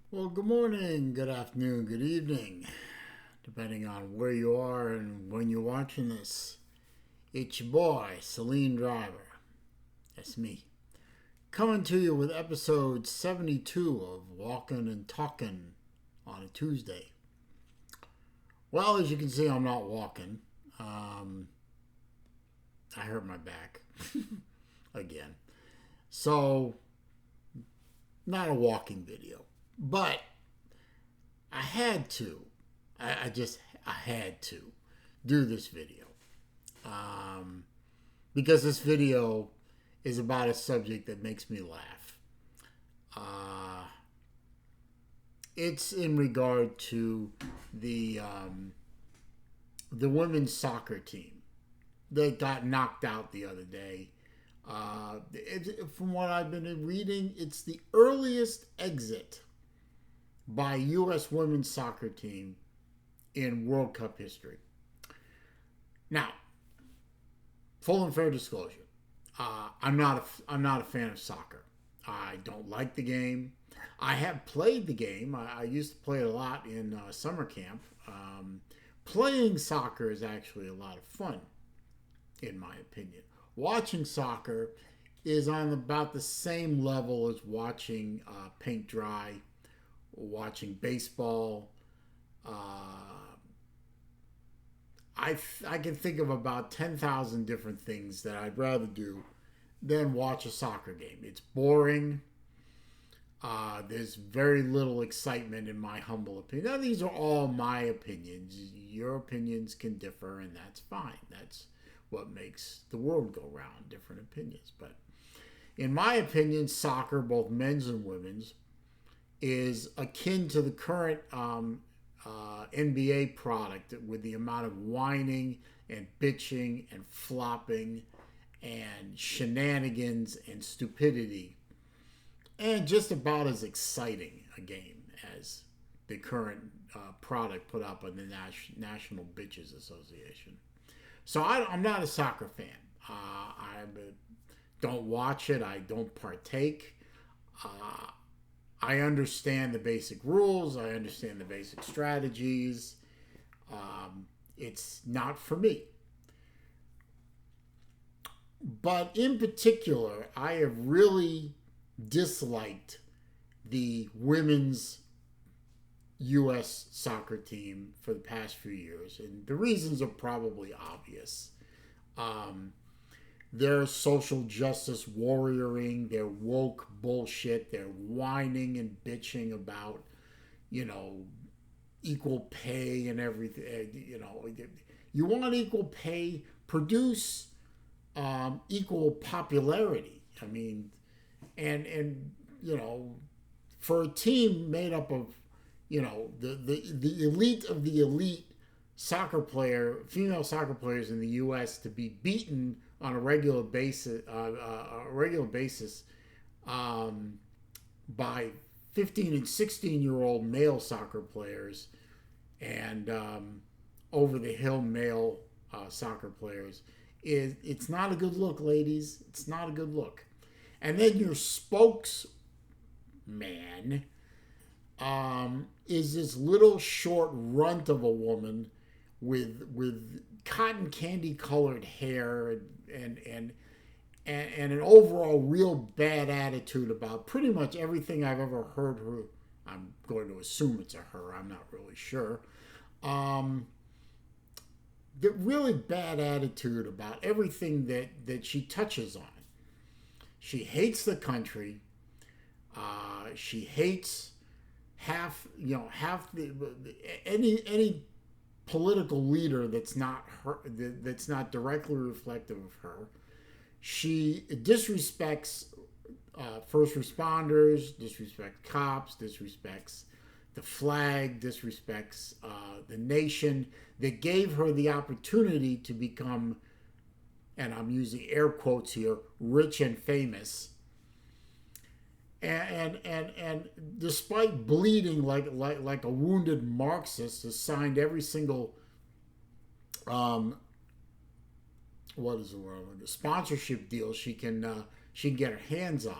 Well, good morning, good afternoon, good evening, depending on where you are and when you're watching this. It's your boy, Celine Driver. That's me. Coming to you with episode 72 of Walkin' and Talkin' on a Tuesday. Well, as you can see, I'm not walking. I hurt my back again. So, not a walking video. But I had to. I had to do this video because this video is about a subject that makes me laugh. Uh, it's in regard to the women's soccer team that got knocked out the other day. From what I've been reading, it's the earliest exit by U.S. women's soccer team in World Cup history. Now, full and fair disclosure, I'm not a fan of soccer. I don't like the game. I have played the game. I used to play it a lot in summer camp. Playing soccer is actually a lot of fun, in my opinion. Watching soccer is on about the same level as watching paint dry, watching baseball. I can think of about 10,000 different things that I'd rather do than watch a soccer game. It's boring. There's very little excitement, in my humble opinion. Now, these are all my opinions. Your opinions can differ, and that's fine. That's what makes the world go round, different opinions. But in my opinion, soccer, both men's and women's, is akin to the current NBA product with the amount of whining and bitching and flopping and shenanigans and stupidity, and just about as exciting a game as the current product put up by the National Bitches Association. So I'm not a soccer fan. I don't watch it. I don't partake. I understand the basic rules. I understand the basic strategies. It's not for me. But in particular, I have really disliked the women's U.S. soccer team for the past few years. And the reasons are probably obvious. Their social justice warrioring, their woke bullshit, their whining and bitching about, equal pay and everything. You want equal pay, produce equal popularity. I mean, and for a team made up of, the elite of the elite female soccer players in the U.S. to be beaten on a regular basis, by 15 and 16-year-old male soccer players and over the hill male soccer players it's not a good look, ladies. It's not a good look. And then your spokesman is this little short runt of a woman with cotton candy colored hair and an overall real bad attitude about pretty much everything I've ever heard her. I'm going to assume it's a her. I'm not really sure. The really bad attitude about everything that she touches on. She hates the country. She hates half the any political leader that's not her, that's not directly reflective of her. She disrespects first responders, disrespects cops, disrespects the flag, disrespects the nation that gave her the opportunity to become, and I'm using air quotes here, rich and famous. And despite bleeding like a wounded Marxist, has signed every single what is the word? The sponsorship deal she can get her hands on.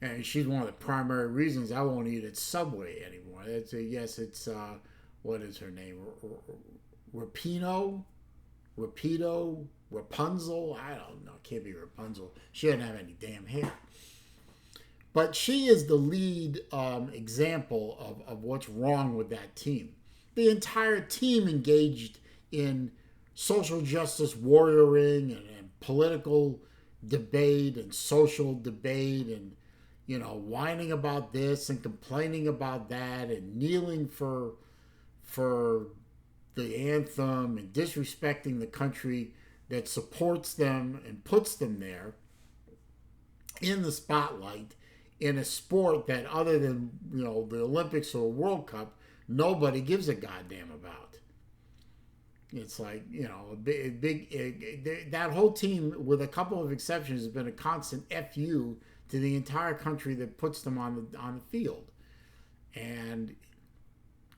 And she's one of the primary reasons I won't eat at Subway anymore. It's what is her name? Rapino? Rapido? Rapunzel? I don't know. It can't be Rapunzel. She doesn't have any damn hair. But she is the lead example of what's wrong with that team. The entire team engaged in social justice warrioring and political debate and social debate and, whining about this and complaining about that and kneeling for the anthem and disrespecting the country that supports them and puts them there in the spotlight in a sport that, other than the Olympics or World Cup, nobody gives a goddamn about. It's like, that whole team, with a couple of exceptions, has been a constant FU to the entire country that puts them on the field. And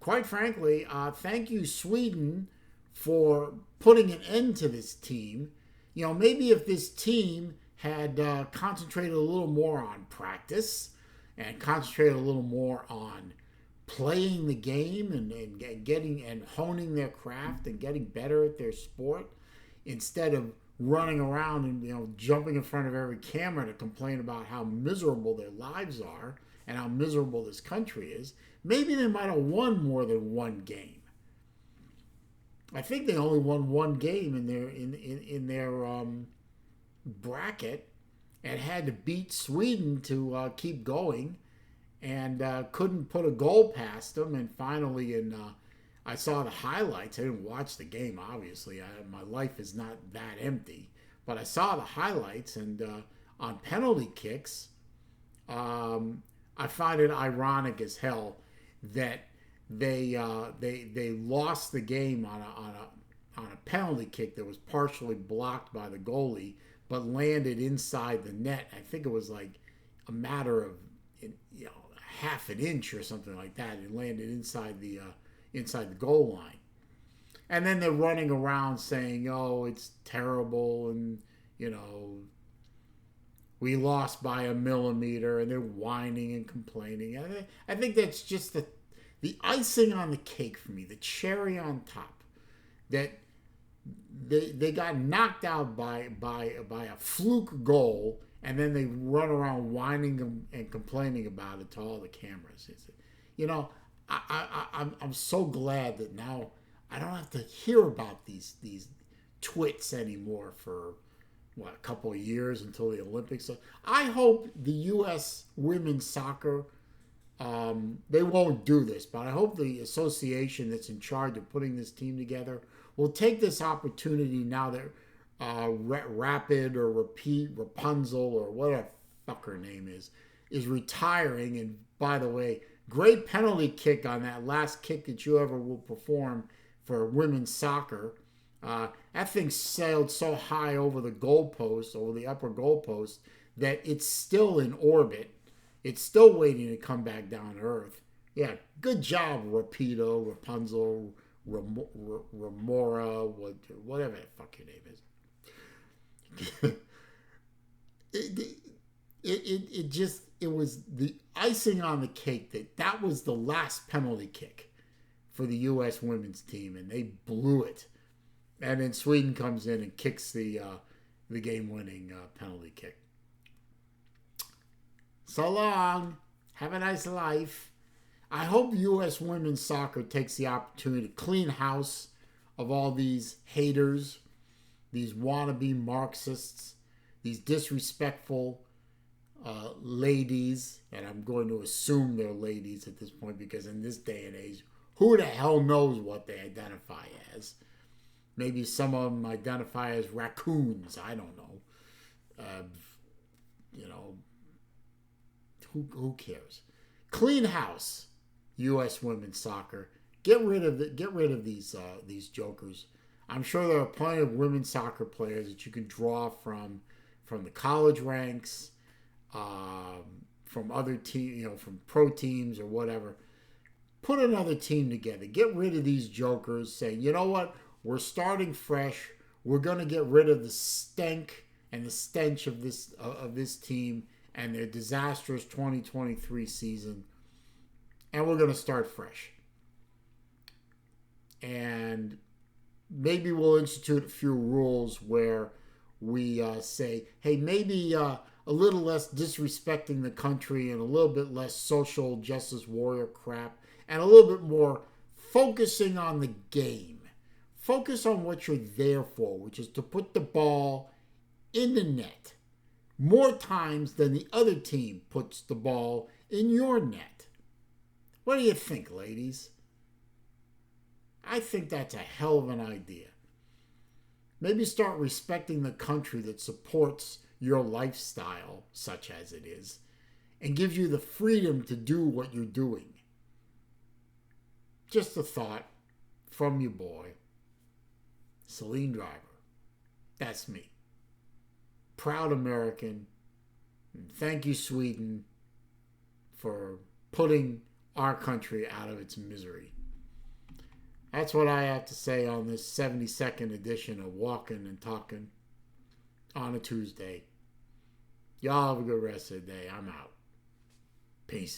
quite frankly, thank you, Sweden, for putting an end to this team. Maybe if this team had concentrated a little more on practice and concentrated a little more on playing the game and getting and honing their craft and getting better at their sport, instead of running around and jumping in front of every camera to complain about how miserable their lives are and how miserable this country is, maybe they might have won more than one game. I think they only won one game in their bracket, and had to beat Sweden to keep going, and couldn't put a goal past them. And finally, I saw the highlights. I didn't watch the game, obviously. My life is not that empty. But I saw the highlights, and on penalty kicks, I find it ironic as hell that they lost the game on a penalty kick that was partially blocked by the goalie, but landed inside the net. I think it was like a matter of half an inch or something like that. It landed inside the goal line, and then they're running around saying, "Oh, it's terrible," and we lost by a millimeter, and they're whining and complaining. I think that's just the icing on the cake for me, the cherry on top, that they got knocked out by a fluke goal, and then they run around whining and complaining about it to all the cameras. I'm so glad that now I don't have to hear about these twits anymore for a couple of years until the Olympics. So I hope the U.S. women's soccer, they won't do this, but I hope the association that's in charge of putting this team together will take this opportunity now that Rapid or Rapunzel or whatever fuck her name is retiring. And by the way, great penalty kick on that last kick that you ever will perform for women's soccer. That thing sailed so high over the goalpost, over the upper goalpost, that it's still in orbit. It's still waiting to come back down to earth. Yeah, good job, Rapido, Rapunzel, Remora, whatever the fuck your name is. It was the icing on the cake that was the last penalty kick for the U.S. women's team, and they blew it. And then Sweden comes in and kicks the game-winning penalty kick. So long. Have a nice life. I hope U.S. women's soccer takes the opportunity to clean house of all these haters, these wannabe Marxists, these disrespectful ladies, and I'm going to assume they're ladies at this point, because in this day and age, who the hell knows what they identify as? Maybe some of them identify as raccoons. I don't know. Who cares? Clean house, U.S. women's soccer. Get rid of these jokers. I'm sure there are plenty of women's soccer players that you can draw from the college ranks, from other teams, from pro teams or whatever. Put another team together. Get rid of these jokers. Saying, you know what? We're starting fresh. We're going to get rid of the stench and the stench of this team, and their disastrous 2023 season. And we're going to start fresh. And maybe we'll institute a few rules where we say, hey, maybe a little less disrespecting the country and a little bit less social justice warrior crap and a little bit more focusing on the game. Focus on what you're there for, which is to put the ball in the net more times than the other team puts the ball in your net. What do you think, ladies? I think that's a hell of an idea. Maybe start respecting the country that supports your lifestyle, such as it is, and gives you the freedom to do what you're doing. Just a thought from your boy, Celine Driver. That's me. Proud American. And thank you, Sweden, for putting our country out of its misery. That's what I have to say on this 72nd edition of Walkin and Talkin on a Tuesday. Y'all have a good rest of the day. I'm out. Peace.